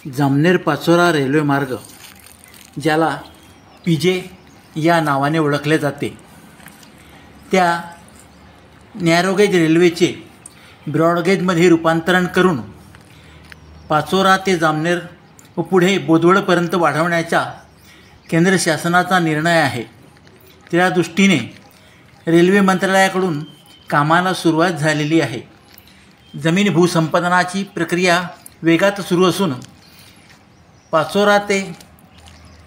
Jamner Pachora railway मार्ग, ज्याला PJ या नावाने ओळखले जाते, त्या नॅरोगेज रेल्वेचे ब्रॉडगेजमध्ये रूपांतरण करून पाचोरा ते जामनेर व पुढे बोदवडपर्यंत वाढवण्याचा केंद्र शासनाचा निर्णय आहे। त्या दृष्टीने रेल्वे मंत्रालयाकडून कामाला सुरुवात झालेली आहे। जमीन भूसंपादनाची प्रक्रिया वेगात सुरू असून पाचोरा ते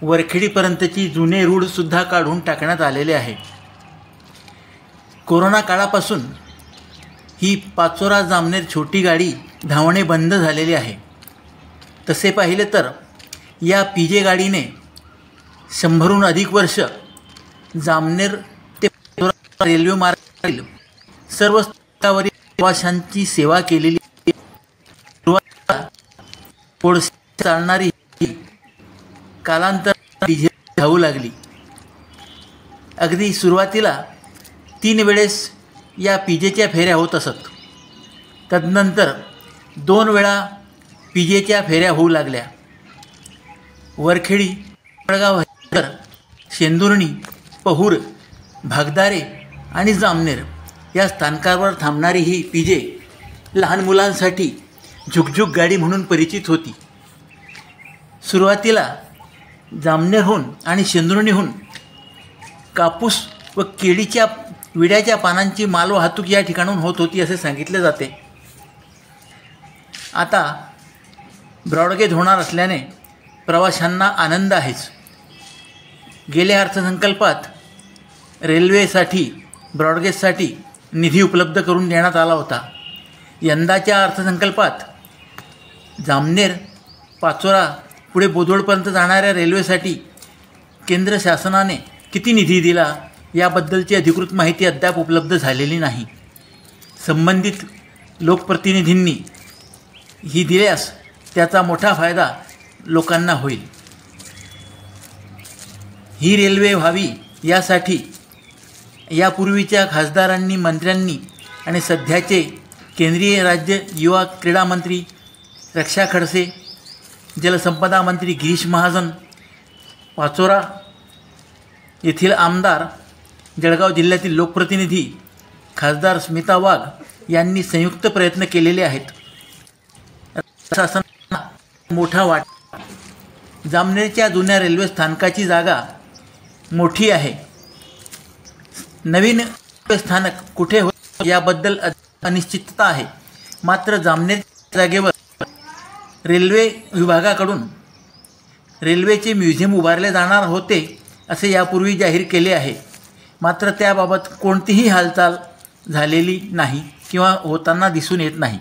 वरखेडीपर्यंतची जुने रूळसुद्धा काढून टाकण्यात आलेले आहे। कोरोना काळापासून ही पाचोरा जामनेर छोटी गाडी धावणे बंद झालेली आहे। तसे पाहिले तर या पीजे गाडीने 100हून अधिक वर्ष जामनेर ते पाचोरा रेल्वे मार्गावरील सर्व स्तरावरील प्रवाशांची सेवा केलेली चालणारी कालांतराने पीजे धावू लागली। अगदी सुरुवातीला 3 वेळेस या पीजेच्या फेऱ्या होत असत। तदनंतर 2 वेळा पीजेच्या फेऱ्या होऊ लागल्या। वरखेडी, जळगाव, शेंदुर्णी, पहूर, भागदारे आणि जामनेर या स्थानकावर थांबणारी ही पीजे लहान मुलांसाठी झुकझुक गाडी म्हणून परिचित होती। सुरुवातीला जामनेरहून आणि शेंदुर्णीहून कापूस व केळीच्या विड्याच्या पानांची मालवाहतूक या ठिकाणून होत होती असे सांगितले जाते। आता ब्रॉडगेज होणार असल्याने प्रवाशांना आनंद आहेच। गेल्या अर्थसंकल्पात रेल्वेसाठी ब्रॉडगेजसाठी निधी उपलब्ध करून देण्यात आला होता। यंदाच्या अर्थसंकल्पात जामनेर पाचोरा पुढे बोदवडपर्यंत जाणाऱ्या रेल्वेसाठी केंद्र शासनाने किती निधी दिला याबद्दलची अधिकृत माहिती अद्याप उपलब्ध झालेली नाही। संबंधित लोकप्रतिनिधींनी ही दिल्यास त्याचा मोठा फायदा लोकांना होईल। ही रेल्वे व्हावी यासाठी यापूर्वीच्या खासदारांनी, मंत्र्यांनी आणि सध्याचे केंद्रीय राज्य युवा क्रीडा मंत्री रक्षा खडसे, जलसंपदा मंत्री गिरीश महाजन, पाचोरा येथील आमदार, जळगाव जिल्ह्यातील लोकप्रतिनिधी खासदार स्मिता वाघ यांनी संयुक्त प्रयत्न केलेले आहेत। शासनाला मोठा वाटा। जामनेरच्या जुन्या रेल्वे स्थानकाची जागा मोठी आहे। नवीन रेल्वे स्थानक कुठे होईल याबद्दल अनिश्चितता आहे। मात्र जामनेर जागेवर रेल्वे विभागाकडून रेल्वेचे म्युझियम उभारले जाणार होते असे यापूर्वी जाहीर केले आहे। मात्र त्याबाबत कोणतीही हालचाल झालेली नाही किंवा होताना दिसून येत नाही।